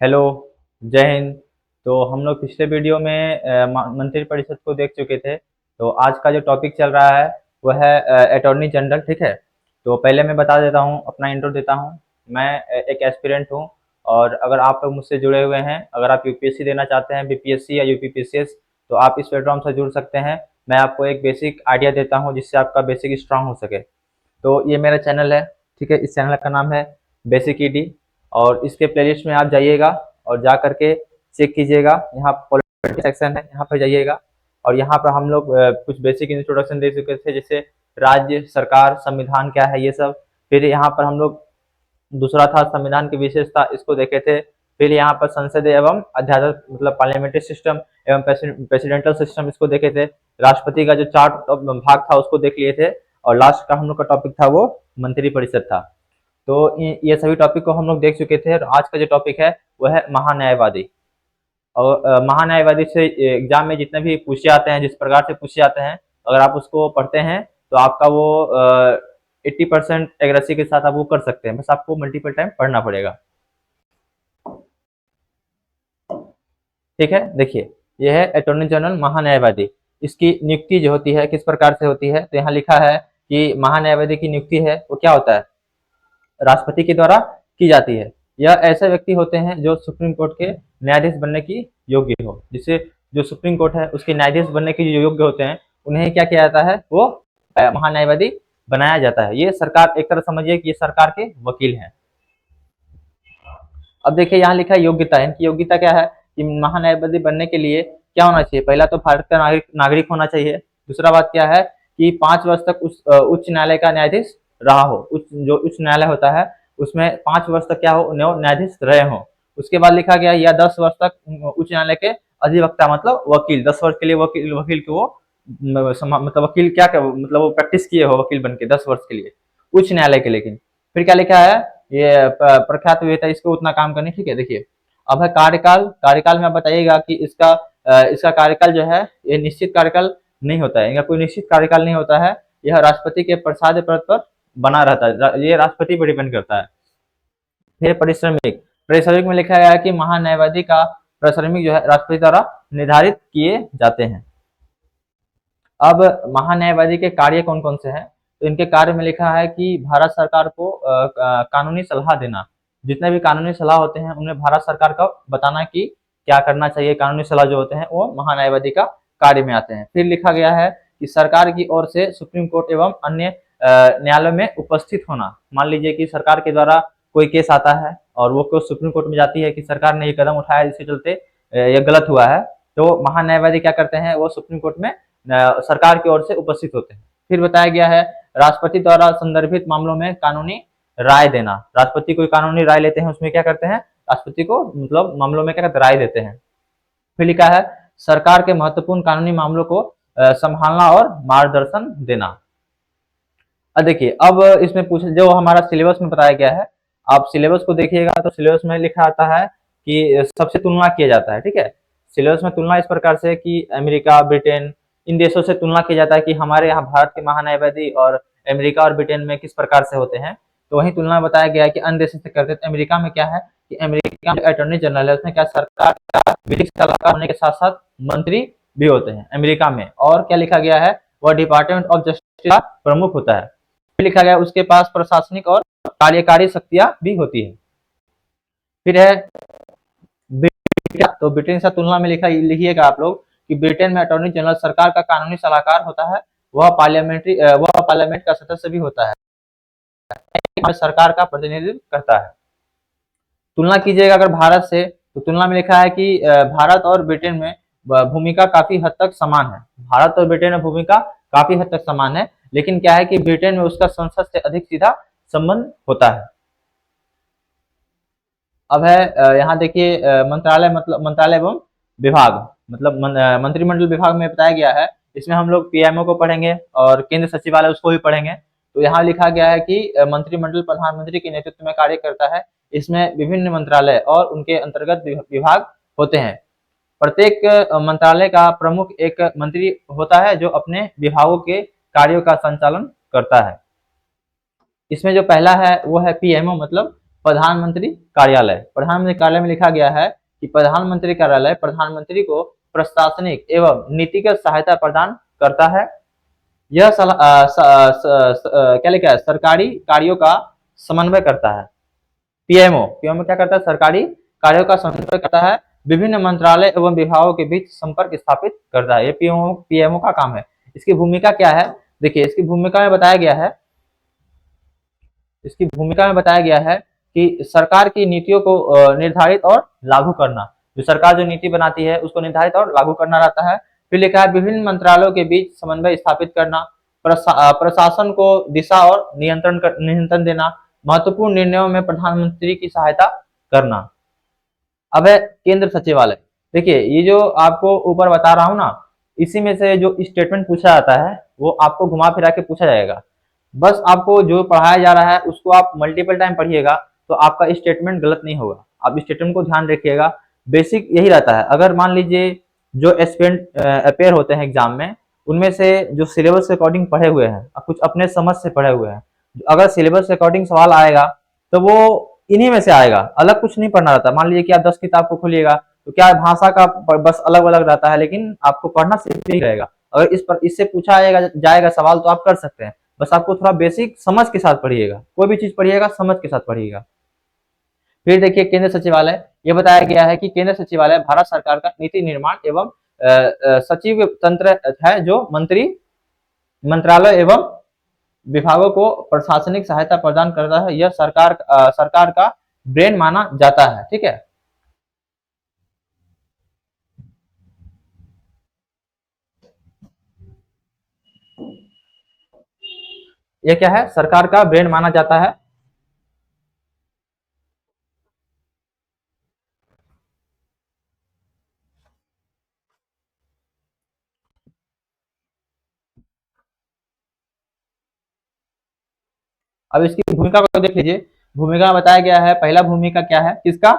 Hello, जय हिंद। तो हम लोग पिछले वीडियो में मंत्रिपरिषद को देख चुके थे। तो आज का जो टॉपिक चल रहा है वह है अटॉर्नी जनरल। ठीक है। तो पहले मैं बता देता हूँ, अपना इंट्रो देता हूँ। मैं एक एस्पिरेंट हूँ। और अगर आप लोग मुझसे जुड़े हुए हैं, अगर आप यूपीएससी देना चाहते हैं, बीपीएससी या यूपीपीसीएस, तो आप इस प्लेटफॉर्म से जुड़ सकते हैं। मैं आपको एक बेसिक आइडिया देता हूँ जिससे आपका बेसिक स्ट्रांग हो सके। तो ये मेरा चैनल है। ठीक है। इस चैनल का नाम है बेसिक ईडी। और इसके प्लेलिस्ट में आप जाइएगा और जा करके चेक कीजिएगा। यहाँ पॉलिटिक्स सेक्शन है, यहाँ पर जाइएगा। और यहाँ पर हम लोग कुछ बेसिक इंट्रोडक्शन दे चुके थे, जैसे राज्य सरकार संविधान क्या है ये सब। फिर यहाँ पर हम लोग दूसरा था संविधान की विशेषता, इसको देखे थे। फिर यहाँ पर संसदीय एवं अध्यादेश मतलब पार्लियामेंट्री सिस्टम एवं प्रेसिडेंटल सिस्टम, इसको देखे थे। राष्ट्रपति का जो चार भाग था उसको देख लिए थे। और लास्ट का हम लोग का टॉपिक था वो मंत्रिपरिषद था। तो ये सभी टॉपिक को हम लोग देख चुके थे। और आज का जो टॉपिक है वह है महान्यायवादी। और महान्यायवादी से एग्जाम में जितने भी पूछे आते हैं, जिस प्रकार से पूछे जाते हैं, अगर आप उसको पढ़ते हैं तो आपका वो 80% एक्यूरेसी के साथ आप वो कर सकते हैं। बस आपको मल्टीपल टाइम पढ़ना पड़ेगा। ठीक है। देखिए, यह है अटॉर्नी जनरल महान्यायवादी। इसकी नियुक्ति जो होती है किस प्रकार से होती है, तो यहाँ लिखा है कि महान्यायवादी की नियुक्ति है वो क्या होता है, राष्ट्रपति के द्वारा की जाती है। यह ऐसे व्यक्ति होते हैं जो सुप्रीम कोर्ट के न्यायाधीश बनने की योग्य हो। जिससे जो सुप्रीम कोर्ट है उसके न्यायाधीश बनने के जो योग्य होते हैं उन्हें क्या किया जाता है, वो महान्यायवादी बनाया जाता है। ये सरकार, एक तरह समझिए कि ये सरकार के वकील हैं। अब देखिए यहाँ लिखा है योग्यता। इनकी योग्यता क्या है कि महान्यायवादी बनने के लिए क्या होना चाहिए, पहला तो भारत का नागरिक होना चाहिए। दूसरा बात क्या है कि 5 वर्ष तक उस उच्च न्यायालय का न्यायाधीश रहा हो। जो उच्च न्यायालय होता है उसमें 5 वर्ष तक क्या हो, न्यायाधीश रहे हो। उसके बाद लिखा गया या 10 वर्ष तक उच्च न्यायालय के अधिवक्ता मतलब वकील, 10 वर्ष के लिए वकील को वो मतलब वकील क्या मतलब वो प्रैक्टिस किए हो वकील बन के 10 वर्ष के लिए उच्च न्यायालय के। लेकिन फिर क्या लिखा है, ये प्रख्यात वेता इसको उतना काम करने। ठीक है। देखिए, अब है कार्यकाल। कार्यकाल में आप बताइएगा कि इसका कार्यकाल जो है ये निश्चित कार्यकाल नहीं होता है, इनका कोई निश्चित कार्यकाल नहीं होता है। यह राष्ट्रपति के प्रसाद पद पर बना रहता है, ये राष्ट्रपति पर डिपेंड करता है। फिर परिश्रमिक। परिश्रमिक में लिखा गया है कि महान्यायवादी का परिश्रमिक जो है राष्ट्रपति द्वारा निर्धारित किए जाते हैं। अब महान्यायवादी के कार्य कौन कौन से हैं, तो इनके कार्य में लिखा है कि भारत सरकार को कानूनी सलाह देना। जितने भी कानूनी सलाह होते हैं उन्हें भारत सरकार का बताना कि क्या करना चाहिए। कानूनी सलाह जो होते हैं वो महान्यायवादी का कार्य में आते हैं। फिर लिखा गया है कि सरकार की ओर से सुप्रीम कोर्ट एवं अन्य न्यायालयों में उपस्थित होना। मान लीजिए कि सरकार के द्वारा कोई केस आता है और वो केस सुप्रीम कोर्ट में जाती है कि सरकार ने ये कदम उठाया जिसके चलते ये गलत हुआ है, तो महान्यायवादी क्या करते हैं, वो सुप्रीम कोर्ट में सरकार की ओर से उपस्थित होते हैं। फिर बताया गया है राष्ट्रपति द्वारा संदर्भित मामलों में कानूनी राय देना। राष्ट्रपति कोई कानूनी राय लेते हैं उसमें क्या करते हैं, राष्ट्रपति को मतलब मामलों में क्या करते हैं, राय देते हैं। फिर लिखा है सरकार के महत्वपूर्ण कानूनी मामलों को संभालना और मार्गदर्शन देना। अब देखिए, अब इसमें पूछ जो हमारा सिलेबस में बताया गया है, आप सिलेबस को देखिएगा तो सिलेबस में लिखा आता है कि सबसे तुलना किया जाता है। ठीक है। सिलेबस में तुलना इस प्रकार से कि अमेरिका, ब्रिटेन, इन देशों से तुलना किया जाता है कि हमारे यहाँ भारत के महान्यायवादी और अमेरिका और ब्रिटेन में किस प्रकार से होते हैं। तो वही तुलना बताया गया है कि अन्य देशों से करते हैं। तो अमेरिका में क्या है कि अमेरिका में अटॉर्नी जनरल है उसमें क्या सरकार का विधिक सलाहकार होने के साथ साथ मंत्री भी होते हैं अमेरिका में। और क्या लिखा गया है, वह डिपार्टमेंट ऑफ जस्टिस का प्रमुख होता है। लिखा गया उसके पास प्रशासनिक और कार्यकारी शक्तियां भी होती है। फिर है ब्रिटेन। तो ब्रिटेन से तुलना में लिखिएगा आप लोग कि ब्रिटेन में अटॉर्नी जनरल सरकार का कानूनी सलाहकार होता है। वह पार्लियामेंट का सदस्य भी होता है, सरकार का प्रतिनिधित्व करता है। तुलना कीजिएगा अगर भारत से, तो तुलना में लिखा है कि भारत और ब्रिटेन में भूमिका काफी हद तक समान है। भारत और ब्रिटेन में भूमिका काफी हद तक समान है, लेकिन क्या है कि ब्रिटेन में उसका संसद से अधिक सीधा संबंध होता है। अब है यहाँ देखिए मंत्रालय मतलब मंत्रालय एवं विभाग मतलब मंत्रिमंडल विभाग में बताया गया है। इसमें हम लोग पीएमओ को पढ़ेंगे और केंद्र सचिवालय उसको भी पढ़ेंगे। तो यहाँ लिखा गया है कि मंत्रिमंडल प्रधानमंत्री के नेतृत्व में कार्य करता है। इसमें विभिन्न मंत्रालय और उनके अंतर्गत विभाग होते हैं। प्रत्येक मंत्रालय का प्रमुख एक मंत्री होता है जो अपने विभागों के कार्यों का संचालन करता है। इसमें जो पहला है वो है पीएमओ मतलब प्रधानमंत्री कार्यालय। प्रधानमंत्री कार्यालय में लिखा गया है कि प्रधानमंत्री कार्यालय प्रधानमंत्री को प्रशासनिक एवं नीतिगत सहायता प्रदान करता है। यह क्या लिखा है, सरकारी कार्यों का समन्वय करता है। पीएमओ, पीएमओ क्या करता है, सरकारी कार्यों का समन्वय करता है, विभिन्न मंत्रालय एवं विभागों के बीच संपर्क स्थापित करता है। ये पीएमओ पीएमओ का काम है। इसकी भूमिका क्या है, देखिए इसकी भूमिका में बताया गया है, इसकी भूमिका में बताया गया है कि सरकार की नीतियों को निर्धारित और लागू करना, जो सरकार जो नीति बनाती है उसको निर्धारित और लागू करना रहता है। फिर लिखा है विभिन्न मंत्रालयों के बीच समन्वय स्थापित करना, प्रशासन को दिशा और नियंत्रण देना, महत्वपूर्ण निर्णयों में प्रधानमंत्री की सहायता करना। अब है केंद्र सचिवालय। देखिए ये जो आपको ऊपर बता रहा हूं ना, इसी में से जो स्टेटमेंट पूछा जाता है वो आपको घुमा फिरा के पूछा जाएगा। बस आपको जो पढ़ाया जा रहा है उसको आप मल्टीपल टाइम पढ़िएगा तो आपका स्टेटमेंट गलत नहीं होगा। आप स्टेटमेंट को ध्यान रखिएगा, बेसिक यही रहता है। अगर मान लीजिए जो एस्पिरेंट अपेयर होते हैं एग्जाम में, उनमें से जो सिलेबस के अकॉर्डिंग पढ़े हुए हैं, कुछ अपने समझ से पढ़े हुए हैं, अगर सिलेबस के अकॉर्डिंग सवाल आएगा तो वो इन्हीं में से आएगा, अलग कुछ नहीं पढ़ना रहता। मान लीजिए कि आप 10 किताब को खोलिएगा तो क्या भाषा का बस अलग अलग रहता है, लेकिन आपको पढ़ना सिर्फ यही रहेगा। अगर इससे पूछा जाएगा सवाल तो आप कर सकते हैं। बस आपको थोड़ा बेसिक समझ के साथ पढ़िएगा, कोई भी चीज पढ़िएगा समझ के साथ पढ़िएगा। फिर देखिए केंद्र सचिवालय, ये बताया गया है कि केंद्र सचिवालय भारत सरकार का नीति निर्माण एवं सचिव तंत्र है, जो मंत्रालय एवं विभागों को प्रशासनिक सहायता प्रदान करता है। यह सरकार का ब्रेन माना जाता है। ठीक है, यह क्या है, सरकार का ब्रेन माना जाता है। अब इसकी भूमिका को देख लीजिए। भूमिका बताया गया है, पहला भूमिका क्या है किसका,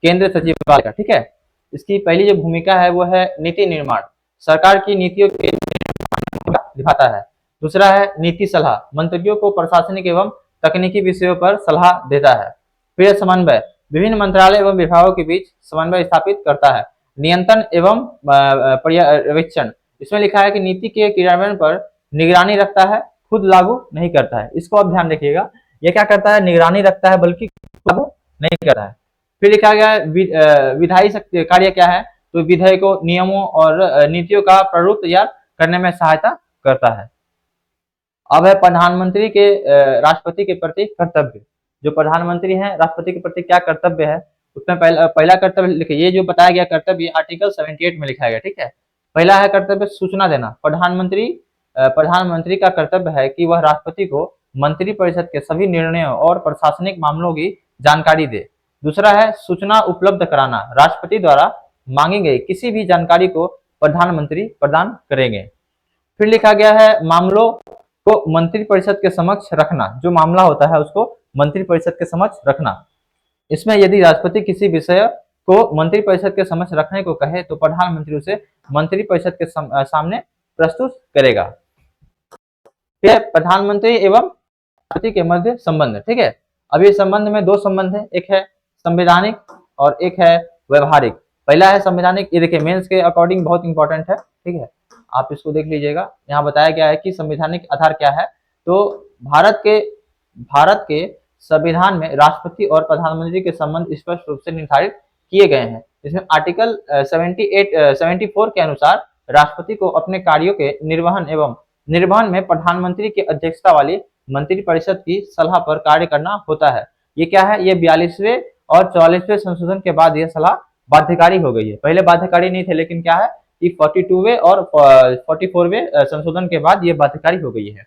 केंद्र सचिवालय का। ठीक है, इसकी पहली जो भूमिका है वो है नीति निर्माण, सरकार की नीतियों के दिखाता है। दूसरा है नीति सलाह, मंत्रियों को प्रशासनिक एवं तकनीकी विषयों पर सलाह देता है। फिर समन्वय, विभिन्न मंत्रालय एवं विभागों के बीच समन्वय स्थापित करता है। नियंत्रण एवं पर्यवेक्षण, इसमें लिखा है कि नीति के क्रियान्वयन पर निगरानी रखता है, खुद लागू नहीं करता है। इसको आप ध्यान रखिएगा, ये क्या करता है, निगरानी रखता है बल्कि लागू नहीं करता है। फिर लिखा गया है विधायी कार्य क्या है, तो विधेयकों, नियमों और नीतियों का प्रारूप तैयार करने में सहायता करता है। अब है प्रधानमंत्री के राष्ट्रपति के प्रति कर्तव्य। जो प्रधानमंत्री हैं राष्ट्रपति के प्रति क्या कर्तव्य है, उसमें पहला कर्तव्य लिखिए। ये जो बताया गया कर्तव्य आर्टिकल 78 में लिखा गया। ठीक है, पहला है कर्तव्य सूचना देना। प्रधानमंत्री का कर्तव्य है कि वह राष्ट्रपति को मंत्रिपरिषद के सभी निर्णयों और प्रशासनिक मामलों की जानकारी दे। दूसरा है सूचना उपलब्ध कराना, राष्ट्रपति द्वारा मांगी गई किसी भी जानकारी को प्रधानमंत्री प्रदान करेंगे। फिर लिखा गया है मामलों को मंत्रिपरिषद के समक्ष रखना, जो मामला होता है उसको मंत्रिपरिषद के समक्ष रखना। इसमें यदि राष्ट्रपति किसी विषय को मंत्रिपरिषद के समक्ष रखने को कहे तो प्रधानमंत्री उसे मंत्रिपरिषद के सामने प्रस्तुत करेगा। फिर प्रधानमंत्री एवं राष्ट्रपति के मध्य संबंध। ठीक है, अब ये संबंध में दो संबंध है, एक है संवैधानिक और एक है व्यवहारिक। पहला है संवैधानिक, ये देखिए मेंस के अकॉर्डिंग बहुत इंपॉर्टेंट है। ठीक है, आप इसको देख लीजिएगा। यहाँ बताया गया है कि संवैधानिक आधार क्या है, तो भारत के संविधान में राष्ट्रपति और प्रधानमंत्री के संबंध स्पष्ट रूप से निर्धारित किए गए हैं। इसमें आर्टिकल 74 के अनुसार राष्ट्रपति को अपने कार्यों के निर्वहन में प्रधानमंत्री की अध्यक्षता वाली मंत्रिपरिषद की सलाह पर कार्य करना होता है। ये क्या है, ये 42वें और 44वें संशोधन के बाद यह सलाह बाध्यकारी हो गई है। पहले बाध्यकारी नहीं थे, लेकिन क्या है कि 42वें और 44वें संशोधन के बाद ये बाध्यकारी हो गई है।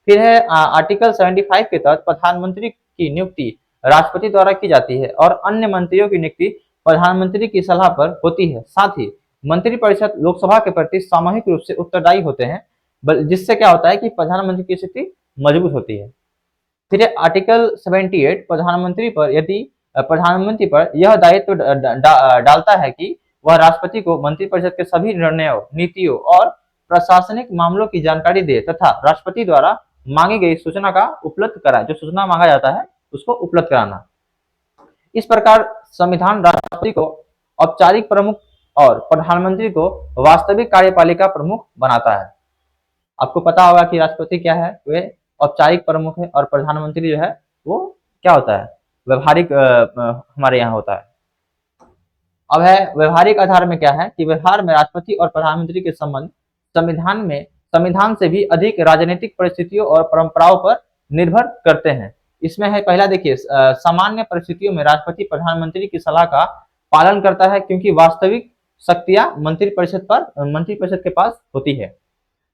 फिर है आर्टिकल 75 के तहत प्रधानमंत्री की नियुक्ति राष्ट्रपति द्वारा की जाती है और अन्य मंत्रियों की नियुक्ति प्रधानमंत्री की सलाह पर होती है। साथ ही मंत्रिपरिषद लोकसभा के प्रति सामूहिक रूप से उत्तरदायी होते हैं, जिससे क्या होता है कि प्रधानमंत्री की स्थिति मजबूत होती है। फिर आर्टिकल 78 प्रधानमंत्री पर यह दायित्व डालता है कि वह राष्ट्रपति को मंत्रिपरिषद के सभी निर्णयों, नीतियों और प्रशासनिक मामलों की जानकारी दे तथा राष्ट्रपति द्वारा मांगी गई सूचना का उपलब्ध कराए। जो सूचना मांगा जाता है उसको उपलब्ध कराना। इस प्रकार संविधान राष्ट्रपति को औपचारिक प्रमुख और प्रधानमंत्री को वास्तविक कार्यपालिका प्रमुख बनाता है। आपको पता होगा कि राष्ट्रपति क्या है, वे औपचारिक प्रमुख है और प्रधानमंत्री जो है वो क्या होता है, व्यवहारिक हमारे यहाँ होता है। अब है व्यवहारिक आधार में क्या है कि व्यवहार में राष्ट्रपति और प्रधानमंत्री के संबंध संविधान से भी अधिक राजनीतिक परिस्थितियों और परंपराओं पर निर्भर करते हैं। इसमें है पहला देखिए, सामान्य परिस्थितियों में राष्ट्रपति प्रधानमंत्री की सलाह का पालन करता है क्योंकि वास्तविक शक्तियां मंत्रिपरिषद के पास होती है।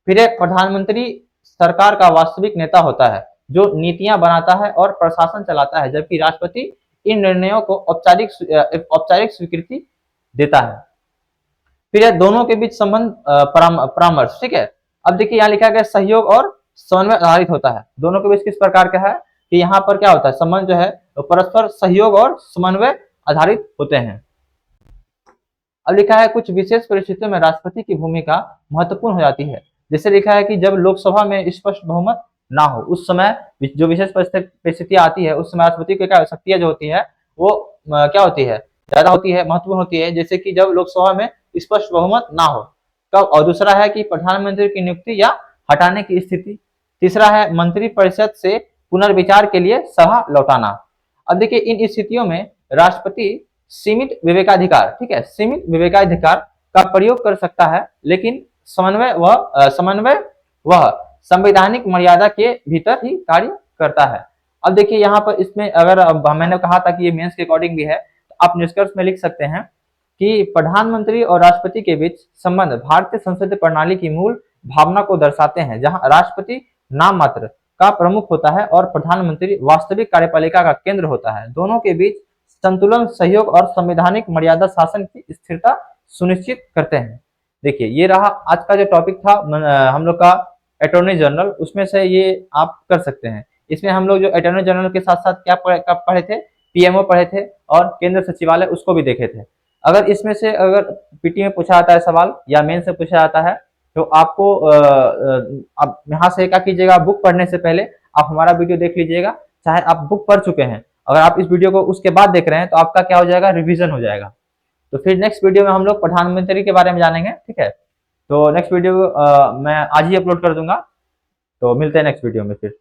फिर एक प्रधानमंत्री सरकार का वास्तविक नेता होता है जो नीतियां बनाता है और प्रशासन चलाता है, जबकि राष्ट्रपति इन निर्णयों को औपचारिक स्वीकृति देता है। फिर दोनों के बीच संबंध परामर्श, ठीक है। अब देखिए यहाँ लिखा गया सहयोग और समन्वय आधारित होता है। दोनों के बीच किस प्रकार का है कि यहाँ पर क्या होता है, संबंध जो है परस्पर सहयोग और समन्वय आधारित होते हैं। अब लिखा है कुछ विशेष परिस्थितियों में राष्ट्रपति की भूमिका महत्वपूर्ण हो जाती है। जैसे लिखा है कि जब लोकसभा में स्पष्ट बहुमत ना हो, उस समय जो विशेष परिस्थितियां आती है उस समय राष्ट्रपति की क्या शक्तियां जो होती है वो क्या होती है, ज्यादा होती है, महत्वपूर्ण होती है। जैसे कि जब लोकसभा में स्पष्ट बहुमत ना हो कब, और दूसरा है कि प्रधानमंत्री की नियुक्ति या हटाने की स्थिति। तीसरा है मंत्रिपरिषद से पुनर्विचार के लिए सभा लौटाना। अब देखिए इन स्थितियों में राष्ट्रपति सीमित विवेकाधिकार, ठीक है, सीमित विवेकाधिकार का प्रयोग कर सकता है, लेकिन समन्वय वह संवैधानिक मर्यादा के भीतर ही कार्य करता है। अब देखिए यहाँ पर इसमें अगर मैंने कहा था कि ये मेंस के अकॉर्डिंग भी है, तो आप निष्कर्ष में लिख सकते हैं कि प्रधानमंत्री और राष्ट्रपति के बीच संबंध भारतीय संसदीय प्रणाली की मूल भावना को दर्शाते हैं, जहां राष्ट्रपति नाम मात्र का प्रमुख होता है और प्रधानमंत्री वास्तविक कार्यपालिका का केंद्र होता है। दोनों के बीच संतुलन, सहयोग और संवैधानिक मर्यादा शासन की स्थिरता सुनिश्चित करते हैं। देखिए ये रहा आज का जो टॉपिक था हम लोग का अटॉर्नी जनरल, उसमें से ये आप कर सकते हैं। इसमें हम लोग जो अटॉर्नी जनरल के साथ साथ क्या पढ़े थे, पीएमओ पढ़े थे और केंद्र सचिवालय उसको भी देखे थे। अगर इसमें से अगर पीटी में पूछा जाता है सवाल या मेन से पूछा जाता है तो आपको अब यहाँ से क्या कीजिएगा, बुक पढ़ने से पहले आप हमारा वीडियो देख लीजिएगा। चाहे आप बुक पढ़ चुके हैं, अगर आप इस वीडियो को उसके बाद देख रहे हैं तो आपका क्या हो जाएगा, रिवीजन हो जाएगा। तो फिर नेक्स्ट वीडियो में हम लोग प्रधानमंत्री के बारे में जानेंगे, ठीक है। तो नेक्स्ट वीडियो मैं आज ही अपलोड कर दूंगा। तो मिलते हैं नेक्स्ट वीडियो में फिर।